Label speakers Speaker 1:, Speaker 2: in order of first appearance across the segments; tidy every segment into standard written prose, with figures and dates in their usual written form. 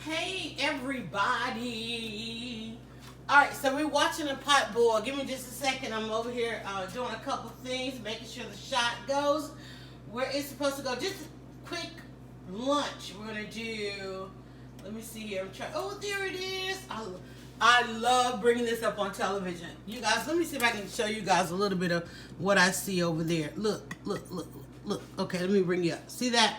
Speaker 1: Hey everybody! Alright, so we're watching a pot boil. Give me just a second. I'm over here doing a couple things, making sure the shot goes where it's supposed to go. Just a quick lunch. We're going to do, let me see here. Oh, there it is. I love bringing this up on television. You guys, let me see if I can show you guys a little bit of what I see over there. Look. Okay, let me bring you up. See that?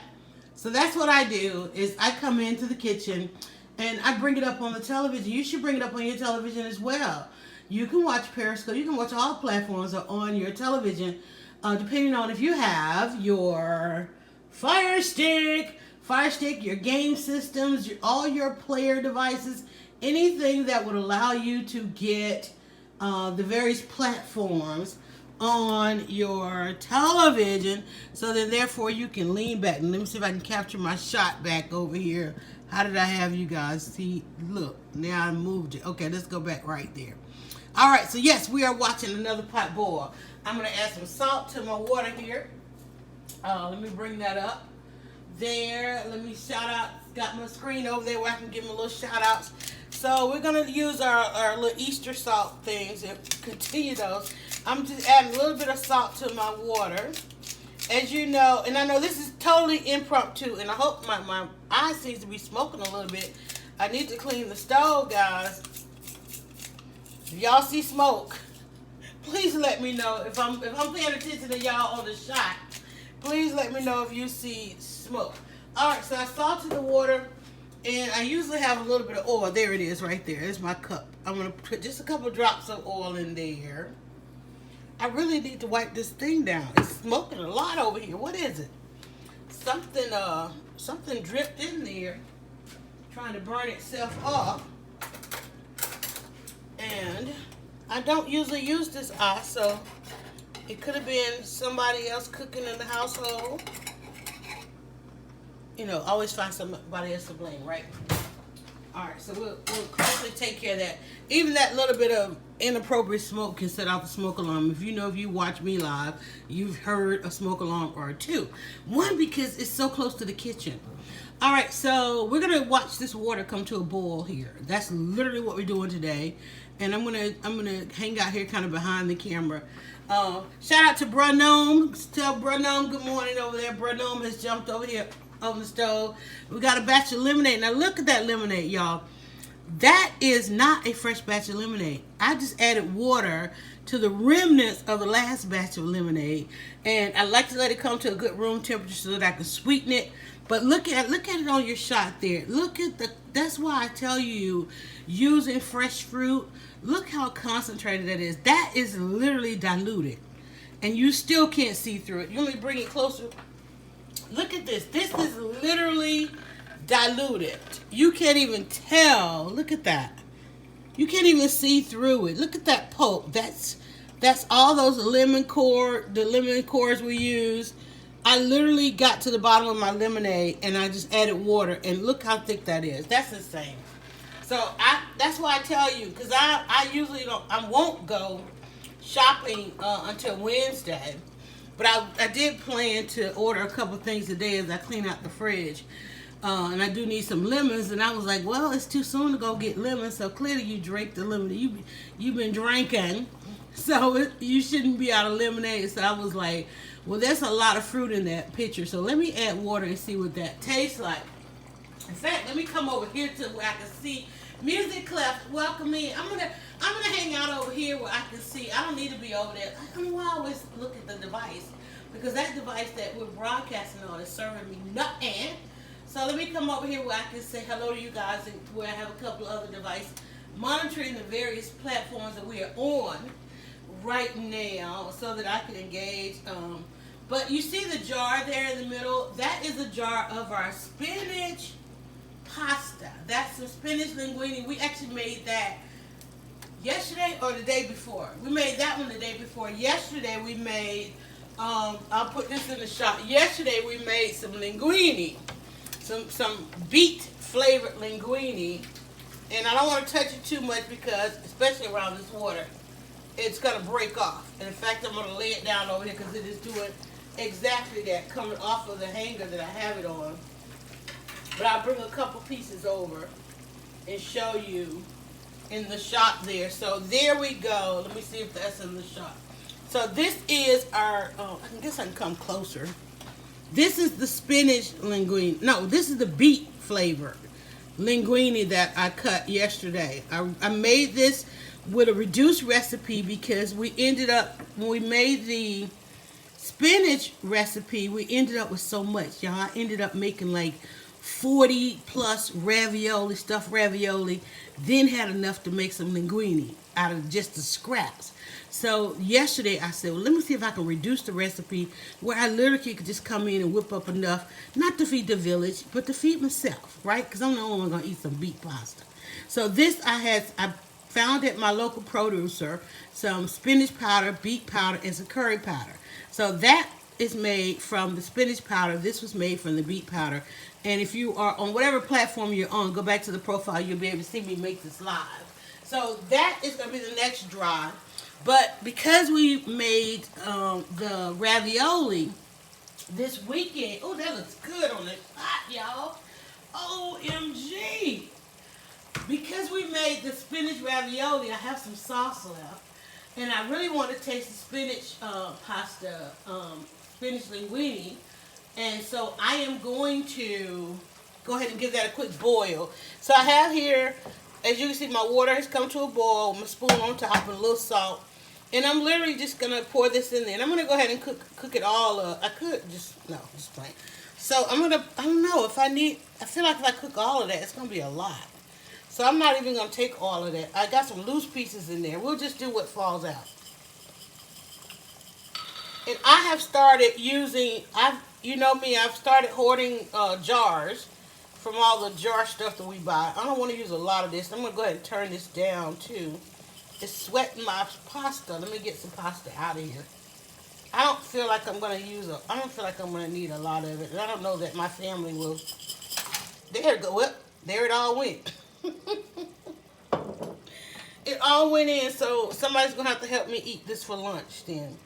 Speaker 1: So that's what I do, is I come into the kitchen and I bring it up on the television. You should bring it up on your television as well. You can watch Periscope. You can watch all platforms on your television, depending on if you have your Fire Stick, your game systems, all your player devices, anything that would allow you to get the various platforms on your television, so that therefore you can lean back. And let me see if I can capture my shot back over here. How did I have you guys see? Look, now I moved it. Okay, let's go back right there. All right, so yes, we are watching another pot boil. I'm going to add some salt to my water here. Let me bring that up there. Let me shout out. Got my screen over there where I can give them a little shout outs. So we're going to use our little Easter salt things and continue those. I'm just adding a little bit of salt to my water. As you know, and I know this is totally impromptu, and I hope my eye seems to be smoking a little bit. I need to clean the stove, guys. If y'all see smoke, please let me know. If I'm paying attention to y'all on the shot, please let me know if you see smoke. Alright, so I salted the water, and I usually have a little bit of oil. There it is right there. There's my cup. I'm going to put just a couple drops of oil in there. I really need to wipe this thing down. It's smoking a lot over here. What is it? Something dripped in there, trying to burn itself off. And I don't usually use this eye, so it could have been somebody else cooking in the household. You know, always find somebody else to blame, right? All right, so we'll quickly take care of that. Even that little bit of inappropriate smoke can set off a smoke alarm. If you watch me live, you've heard a smoke alarm or two. One, because it's so close to the kitchen. All right, so we're gonna watch this water come to a boil here. That's literally what we're doing today. And I'm gonna hang out here kind of behind the camera. Shout out to Bruh Gnome. Tell Bruh Gnome good morning over there. Bruh Gnome has jumped over here on the stove. We got a batch of lemonade. Now look at that lemonade, y'all. That is not a fresh batch of lemonade. I just added water to the remnants of the last batch of lemonade, and I like to let it come to a good room temperature so that I can sweeten it. But look at it on your shot there. Look at that's why I tell you, using fresh fruit, look how concentrated that is. That is literally diluted, and you still can't see through it. You want me to bring it closer? Look at this. This is literally diluted. You can't even tell. Look at that. You can't even see through it. Look at that pulp. That's all those lemon cores we use. I literally got to the bottom of my lemonade and I just added water, and look how thick that is. That's insane. So that's why I tell you, because I usually won't go shopping until Wednesday. But I did plan to order a couple things today as I clean out the fridge. And I do need some lemons. And I was like, well, it's too soon to go get lemons. So clearly you drank the lemonade. You've been drinking. So you shouldn't be out of lemonade. So I was like, well, there's a lot of fruit in that pitcher. So let me add water and see what that tastes like. In fact, let me come over here to where I can see. Music Clef, welcome in. I'm gonna hang out over here where I can see. I don't need to be over there. I always look at the device, because that device that we're broadcasting on is serving me nothing. So let me come over here where I can say hello to you guys, and where I have a couple of other devices monitoring the various platforms that we are on right now, so that I can engage. But you see the jar there in the middle? That is a jar of our spinach pasta. That's some spinach linguine. We actually made that yesterday or the day before. We made that one the day before. Yesterday we made, I'll put this in the shot. Yesterday we made some linguine, some beet flavored linguine. And I don't want to touch it too much because, especially around this water, it's going to break off. And in fact, I'm going to lay it down over here because it is doing exactly that, coming off of the hanger that I have it on. But I'll bring a couple pieces over and show you in the shot there. So there we go. Let me see if that's in the shot. So this is our, I guess I can come closer. This is the spinach linguine. No, this is the beet flavor linguine that I cut yesterday. I made this with a reduced recipe because we ended up, when we made the spinach recipe, we ended up with so much, y'all. I ended up making like 40 plus ravioli, stuffed ravioli, then had enough to make some linguine out of just the scraps. So yesterday I said, well, let me see if I can reduce the recipe where I literally could just come in and whip up enough, not to feed the village, but to feed myself, right? Because I'm the only one going to eat some beet pasta. So this I found at my local producer some spinach powder, beet powder, and some curry powder. So that is made from the spinach powder. This was made from the beet powder. And if you are on whatever platform you're on, go back to the profile, you'll be able to see me make this live. So that is going to be the next dry. But because we made the ravioli this weekend, oh, that looks good on this pot, y'all. OMG. Because we made the spinach ravioli, I have some sauce left. And I really want to taste the spinach pasta, spinach linguine. And so I am going to go ahead and give that a quick boil. So I have here, as you can see, my water has come to a boil with my spoon on top and a little salt. And I'm literally just going to pour this in there. And I'm going to go ahead and cook it all up. I could just plain. So I'm going to, I don't know, I feel like if I cook all of that, it's going to be a lot. So I'm not even going to take all of that. I got some loose pieces in there. We'll just do what falls out. And I have started using, you know me, I've started hoarding jars from all the jar stuff that we buy. I don't want to use a lot of this. I'm going to go ahead and turn this down too. It's sweating my pasta. Let me get some pasta out of here. I don't feel like I'm going to I don't feel like I'm going to need a lot of it. And I don't know that my family will. There it go. Well, there it all went. It all went in, so somebody's going to have to help me eat this for lunch then.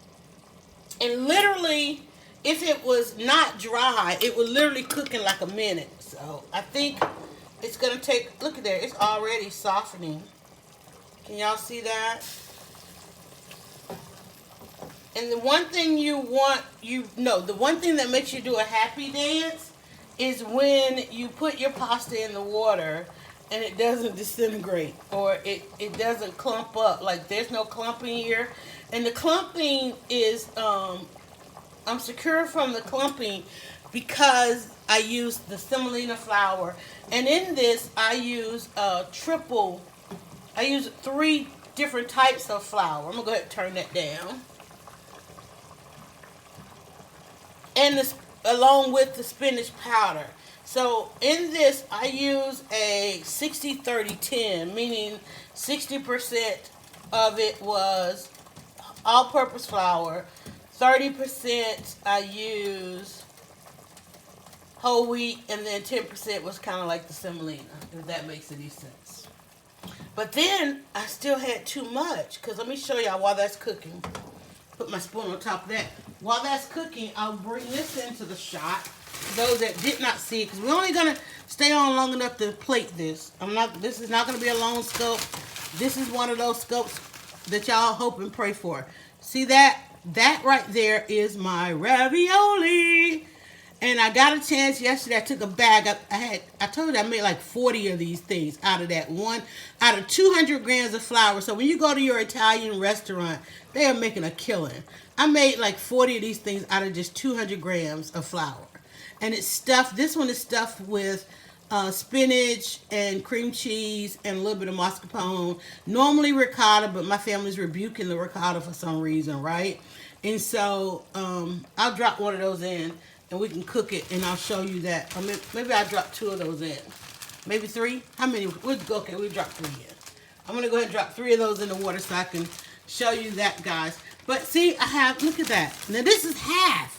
Speaker 1: And literally, if it was not dry, it would literally cook in like a minute. So I think it's going to take, look at there, it's already softening. Can y'all see that? And the one thing the one thing that makes you do a happy dance is when you put your pasta in the water and it doesn't disintegrate or it doesn't clump up. Like there's no clumping here. And the clumping is, I'm secure from the clumping because I use the semolina flour. And in this, I use I use 3 different types of flour. I'm going to go ahead and turn that down. And this, along with the spinach powder. So in this, I use a 60-30-10, meaning 60% of it was all-purpose flour, 30% I use whole wheat, and then 10% was kind of like the semolina, if that makes any sense. But then I still had too much, because let me show y'all while that's cooking. Put my spoon on top of that. While that's cooking, I'll bring this into the shot. For those that did not see it, because we're only going to stay on long enough to plate this. This is not going to be a long scope. This is one of those scopes that y'all hope and pray for. See that? That right there is my ravioli. And I got a chance yesterday. I took a bag. I told you I made like 40 of these things out of that one, out of 200 grams of flour. So when you go to your Italian restaurant, they are making a killing. I made like 40 of these things out of just 200 grams of flour. And it's stuffed, this one is stuffed with spinach and cream cheese and a little bit of mascarpone. Normally ricotta, but my family's rebuking the ricotta for some reason, right? And so I'll drop one of those in and we can cook it and I'll show you that. Or maybe I'll drop 2 of those in. Maybe 3? How many? Okay, we'll drop 3 in. I'm going to go ahead and drop 3 of those in the water so I can show you that, guys. But see, I have, look at that. Now this is half.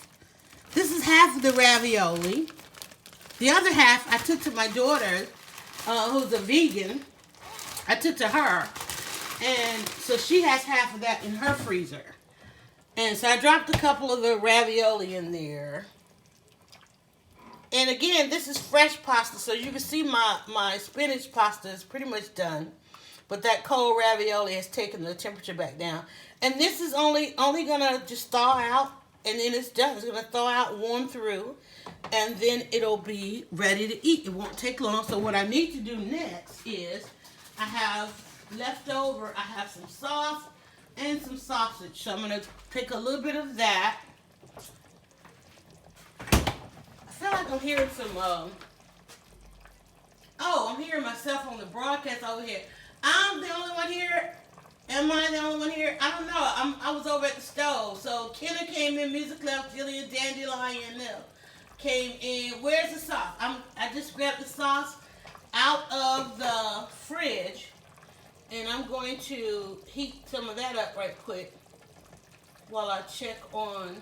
Speaker 1: This is half of the ravioli. The other half I took to my daughter, who's a vegan. I took to her. And so she has half of that in her freezer. And so I dropped a couple of the ravioli in there. And again, this is fresh pasta, so you can see my spinach pasta is pretty much done. But that cold ravioli has taken the temperature back down. And this is only gonna just thaw out, and then it's done. It's gonna thaw out, warm through, and then it'll be ready to eat. It won't take long. So what I need to do next is I have leftover, I have some sauce and some sausage. So I'm gonna take a little bit of that. I feel like I'm hearing some, I'm hearing myself on the broadcast over here. I'm the only one here. Am I the only one here? I don't know. I was over at the stove. So Kenna came in, Music Left, Jillian, Dandelion, came in. Where's the sauce? I just grabbed the sauce out of the fridge, and I'm going to heat some of that up right quick while I check on.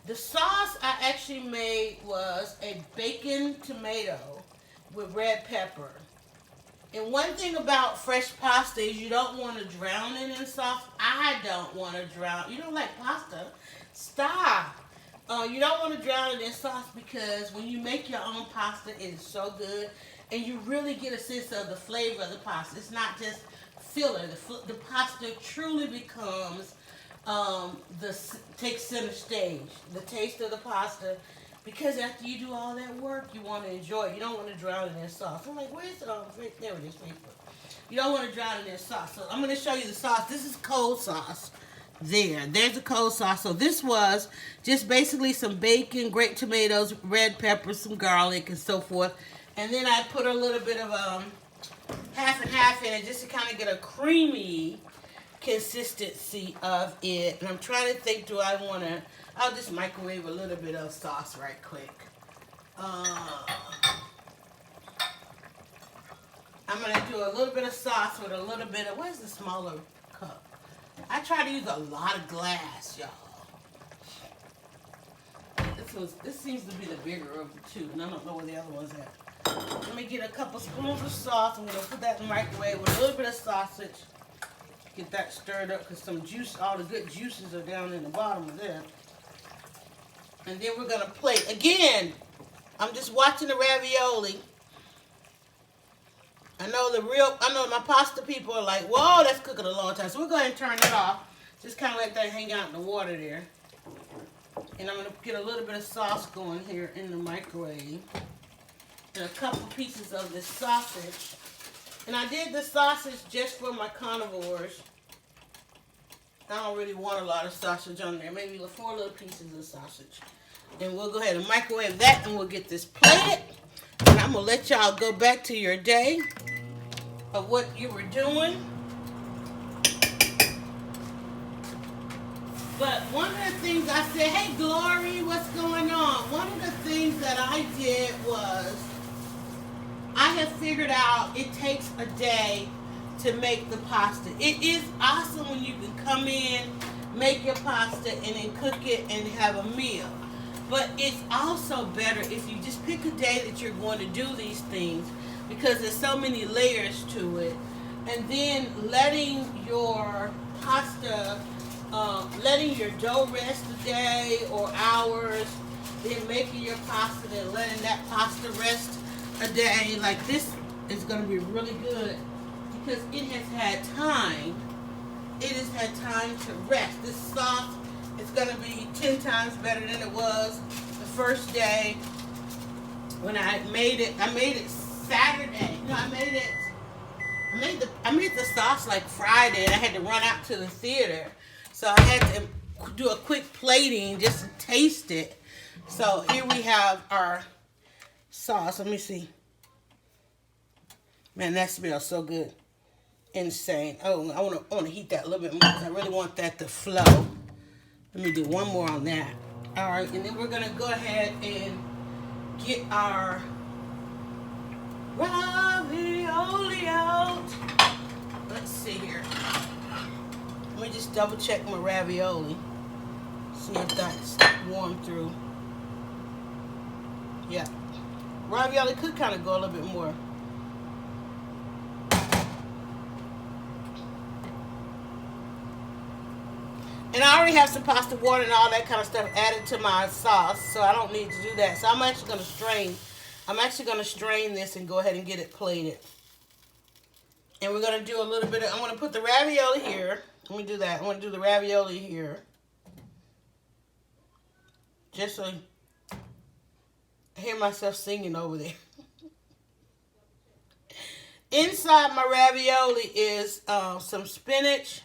Speaker 1: The sauce I actually made was a bacon tomato with red pepper. And one thing about fresh pasta is you don't want to drown it in sauce. I don't want to drown. You don't like pasta? Stop. You don't want to drown it in sauce because when you make your own pasta, it is so good. And you really get a sense of the flavor of the pasta. It's not just filler. The pasta truly becomes, takes center stage. The taste of the pasta. Because after you do all that work, you want to enjoy it. You don't want to drown it in sauce. I'm like, where's it? Oh, there it is, Facebook. You don't want to drown it in sauce. So I'm going to show you the sauce. This is cold sauce. There's the cold sauce. So this was just basically some bacon, grape tomatoes, red pepper, some garlic, and so forth. And then I put a little bit of half and half in it just to kind of get a creamy consistency of it. And I'm trying to think, do I want to... I'll just microwave a little bit of sauce right quick. I'm going to do a little bit of sauce with a little bit of... Where's the smaller cup? I try to use a lot of glass, y'all. This seems to be the bigger of the two, and I don't know where the other one's at. Let me get a couple spoons of sauce. I'm going to put that in the microwave with a little bit of sausage. Get that stirred up because some juice, all the good juices are down in the bottom of there. And then we're going to plate. Again, I'm just watching the ravioli. I know my pasta people are like, whoa, that's cooking a long time. So we're going to turn it off. Just kind of let that hang out in the water there. And I'm going to get a little bit of sauce going here in the microwave. And a couple pieces of this sausage. And I did the sausage just for my carnivores. I don't really want a lot of sausage on there. Maybe 4 little pieces of sausage. And we'll go ahead and microwave that, and we'll get this plated. And I'm going to let y'all go back to your day of what you were doing. But one of the things I said, hey, Glory, what's going on? One of the things that I did was I have figured out it takes a day to make the pasta. It is awesome when you can come in, make your pasta, and then cook it and have a meal. But it's also better if you just pick a day that you're going to do these things because there's so many layers to it. And then letting your pasta, letting your dough rest a day or hours, then making your pasta, then letting that pasta rest a day. Like this is going to be really good because it has had time. It has had time to rest. This sauce is going to be 10 times better than it was the first day when I made it. I made it Saturday. No, I made the sauce like Friday, and I had to run out to the theater, so I had to do a quick plating just to taste it. So here we have our sauce. Let me see. Man, that smells so good. Insane. Oh, I want to heat that a little bit more because I really want that to flow. Let me do one more on that. All right, and then we're going to go ahead and get our ravioli out. Let's see here. Let me just double check my ravioli. See if that's warm through. Yeah. Ravioli could kind of go a little bit more. And I already have some pasta water and all that kind of stuff added to my sauce, so I don't need to do that. So I'm actually going to strain. I'm actually going to strain this and go ahead and get it plated. And we're going to do a little bit of, I'm going to put the ravioli here. Let me do that. I'm going to do the ravioli here. Just so I hear myself singing over there. Inside my ravioli is some spinach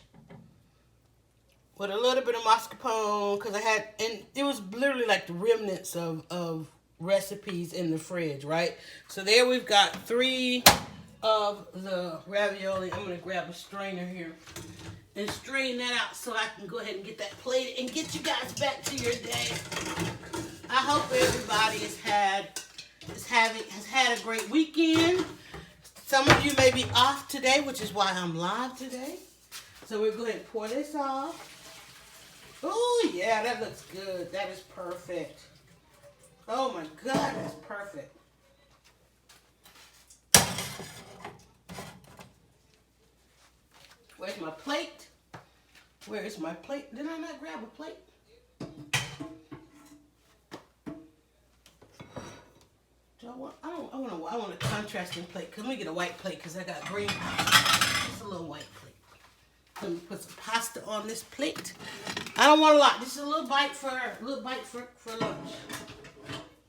Speaker 1: with a little bit of mascarpone, because I had, and it was literally like the remnants of recipes in the fridge, right? So there we've got 3 of the ravioli. I'm going to grab a strainer here and strain that out so I can go ahead and get that plated and get you guys back to your day. I hope everybody has had a great weekend. Some of you may be off today, which is why I'm live today. So we'll go ahead and pour this off. Oh, yeah, that looks good. That is perfect. Oh, my God, that's perfect. Where's my plate? Where is my plate? Did I not grab a plate? I want a contrasting plate. Let me get a white plate because I got green pasta. Just a little white plate. Let me put some pasta on this plate. I don't want a lot. This is a little bite for lunch.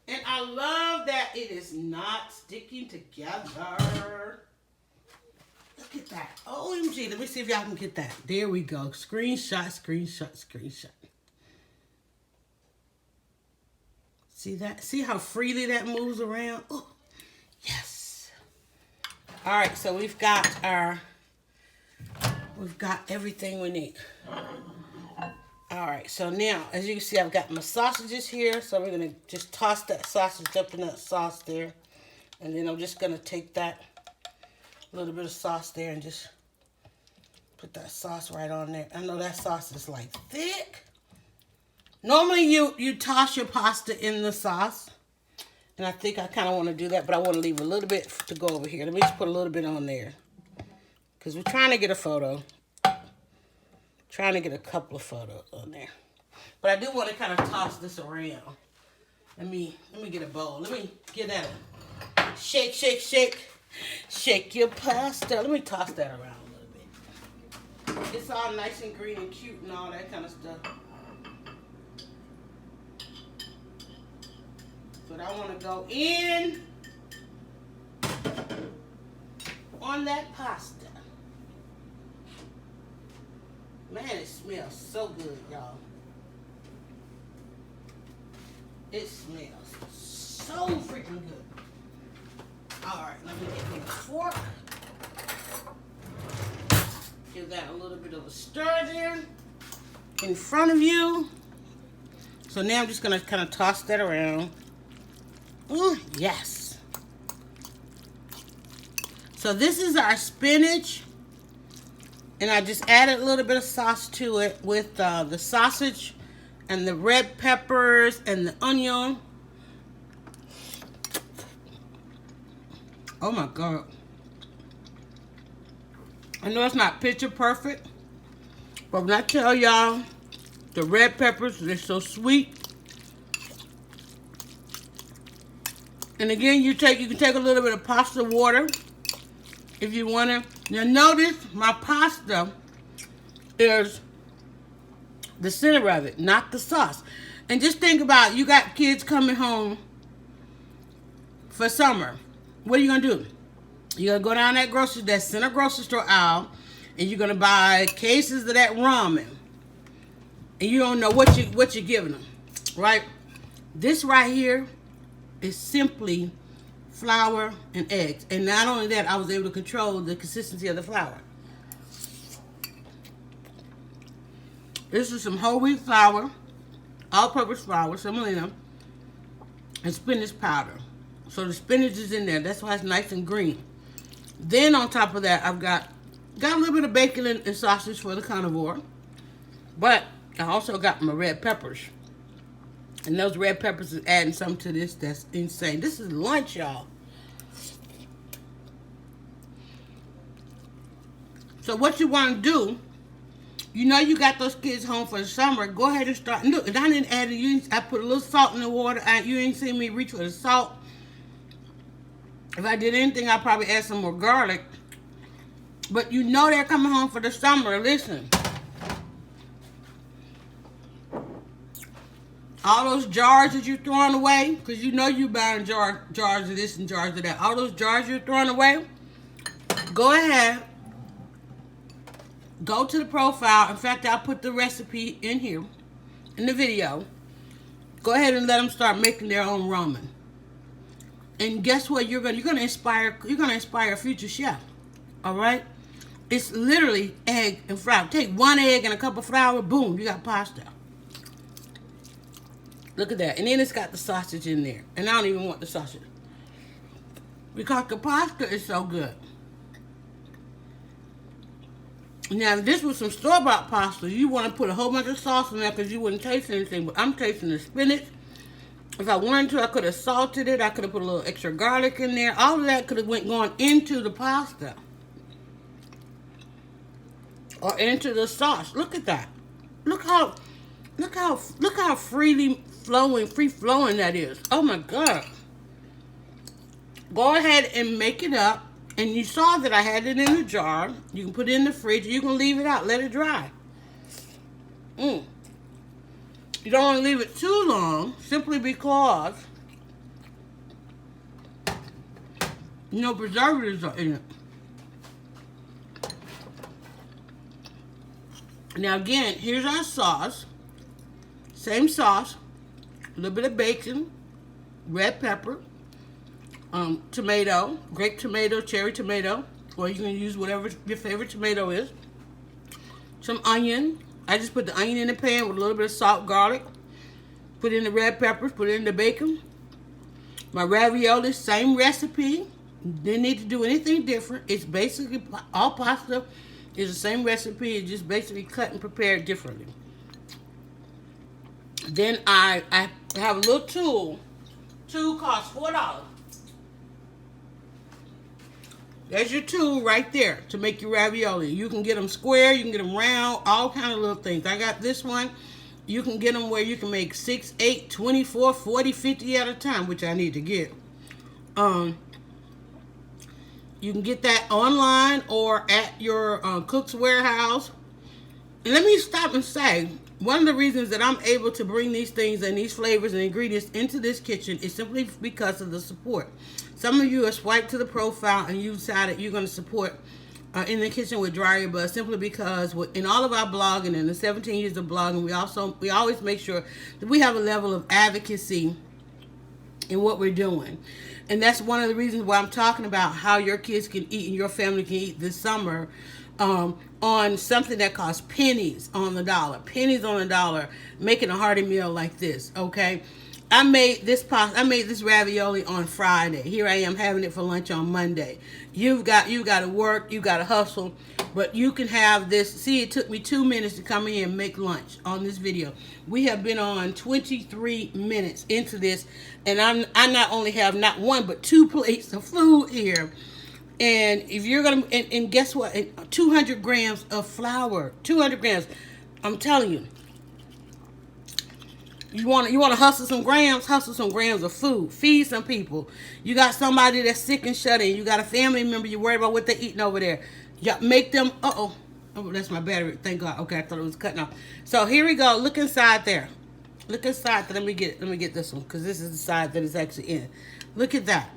Speaker 1: And I love that it is not sticking together. Look at that. OMG. Let me see if y'all can get that. There we go. Screenshot, screenshot, screenshot. See that? See how freely that moves around? Oh, yes. All right, so we've got everything we need. All right, so now, as you can see, I've got my sausages here. So we're going to just toss that sausage up in that sauce there. And then I'm just going to take that little bit of sauce there and just put that sauce right on there. I know that sauce is like thick. Normally you toss your pasta in the sauce. And I think I kind of want to do that, but I want to leave a little bit to go over here. Let me just put a little bit on there. Because we're trying to get a photo. Trying to get a couple of photos on there. But I do want to kind of toss this around. Let me get a bowl. Let me get that a shake, shake, shake. Shake your pasta. Let me toss that around a little bit. It's all nice and green and cute and all that kind of stuff. But I want to go in on that pasta. Man, it smells so good, y'all. It smells so freaking good. All right, let me get me a fork. Give that a little bit of a stir there in front of you. So now I'm just going to kind of toss that around. Oh, yes. So this is our spinach. And I just added a little bit of sauce to it with the sausage and the red peppers and the onion. Oh my God. I know it's not picture perfect, but when I tell y'all the red peppers, they're so sweet. And again, you can take a little bit of pasta water if you want to. Now notice my pasta is the center of it, not the sauce. And just think about, you got kids coming home for summer. What are you going to do? You're going to go down that center grocery store aisle, and you're going to buy cases of that ramen. And you don't know what you're giving them, right? This right here is simply flour and eggs. And not only that, I was able to control the consistency of the flour. This is some whole wheat flour, all-purpose flour, semolina, and spinach powder. So the spinach is in there. That's why it's nice and green. Then on top of that, I've got a little bit of bacon and sausage for the carnivore. But I also got my red peppers. And those red peppers is adding something to this that's insane. This is lunch, y'all. So what you want to do You know you got those kids home for the summer. Go ahead and start. Look, and I didn't add it. I put a little salt in the water. You ain't seen me reach for the salt. If I did anything, I'd probably add some more garlic. But you know they're coming home for the summer. Listen. All those jars that you're throwing away, because you know you're buying jars of this and jars of that. All those jars you're throwing away, go ahead. Go to the profile. In fact, I'll put the recipe in here, in the video. Go ahead and let them start making their own ramen. And guess what? You're gonna inspire a future chef. All right? It's literally egg and flour. Take one egg and a cup of flour. Boom, you got pasta. Look at that. And then it's got the sausage in there. And I don't even want the sausage, because the pasta is so good. Now, if this was some store-bought pasta, you want to put a whole bunch of sauce in there because you wouldn't taste anything. But I'm tasting the spinach. If I wanted to, I could have salted it. I could have put a little extra garlic in there. All of that could have went going into the pasta. Or into the sauce. Look at that. Look how free flowing that is. Oh my God. Go ahead and make it up. And you saw that I had it in a jar. You can put it in the fridge. You can leave it out. Let it dry. You don't want to leave it too long, simply because preservatives are in it. Now again, here's our sauce. Same sauce. A little bit of bacon, red pepper, tomato, grape tomato, cherry tomato, or you can use whatever your favorite tomato is. Some onion. I just put the onion in the pan with a little bit of salt, garlic. Put in the red peppers, put in the bacon. My ravioli, same recipe. Didn't need to do anything different. It's basically, all pasta is the same recipe. It's just basically cut and prepared differently. Then I have a little tool. Tool costs $4. There's your tool right there to make your ravioli. You can get them square, you can get them round, all kind of little things. I got this one. You can get them where you can make 6, 8, 24, 40, 50 at a time, which I need to get. You can get that online or at your Cook's Warehouse. And let me stop and say, one of the reasons that I'm able to bring these things and these flavors and ingredients into this kitchen is simply because of the support. Some of you have swiped to the profile and you decided you're going to support In the Kitchen with DryerBuzz, simply because in all of our blogging and the 17 years of blogging, we always make sure that we have a level of advocacy in what we're doing. And that's one of the reasons why I'm talking about how your kids can eat and your family can eat this summer on something that costs pennies on the dollar. Pennies on the dollar, making a hearty meal like this, okay? I made this ravioli on Friday. Here I am having it for lunch on Monday. You've got to work, you got to hustle, but you can have this. See, it took me 2 minutes to come in and make lunch on this video. We have been on 23 minutes into this, and I not only have not one but 2 plates of food here. And if you're gonna, and guess what? 200 grams of flour, 200 grams. I'm telling you. You want to hustle some grams of food. Feed some people. You got somebody that's sick and shut in. You got a family member. You're worried about what they're eating over there. You make them. Oh, that's my battery. Thank God. Okay, I thought it was cutting off. So here we go. Look inside there. Look inside. Let me get this one, because this is the side that it's actually in. Look at that.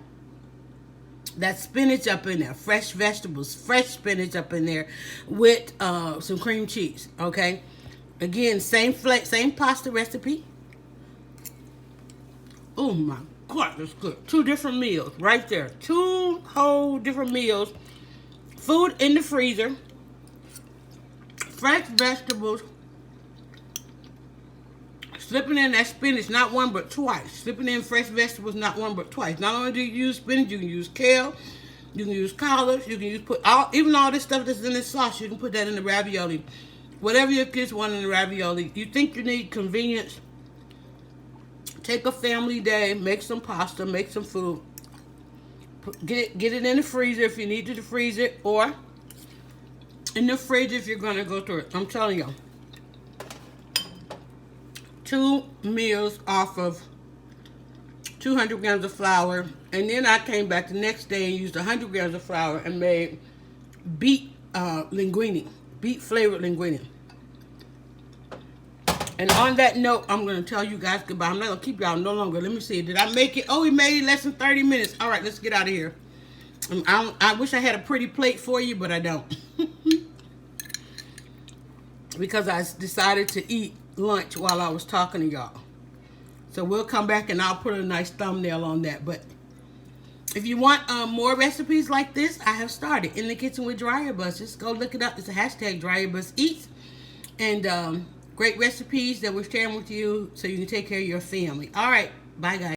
Speaker 1: That spinach up in there. Fresh vegetables. Fresh spinach up in there with some cream cheese. Okay. Again, same pasta recipe. Oh my God, that's good. 2 different meals right there. 2 whole different meals. Food in the freezer. Fresh vegetables. Slipping in that spinach, not one but twice. Slipping in fresh vegetables, not one but twice. Not only do you use spinach, you can use kale. You can use collards. You can put all this stuff that's in this sauce. You can put that in the ravioli. Whatever your kids want in the ravioli. You think you need convenience? Take a family day, make some pasta, make some food. Get it in the freezer if you need to freeze it, or in the fridge if you're gonna go through it. I'm telling you. 2 meals off of 200 grams of flour, and then I came back the next day and used 100 grams of flour and made beet linguine, beet flavored linguine. And on that note, I'm going to tell you guys goodbye. I'm not going to keep y'all no longer. Let me see. Did I make it? Oh, we made it less than 30 minutes. All right, let's get out of here. I wish I had a pretty plate for you, but I don't. Because I decided to eat lunch while I was talking to y'all. So we'll come back and I'll put a nice thumbnail on that. But if you want more recipes like this, I have started In the Kitchen with DryerBuzz. Just go look it up. It's a hashtag DryerBuzz Eats. And great recipes that we're sharing with you so you can take care of your family. All right. Bye, guys.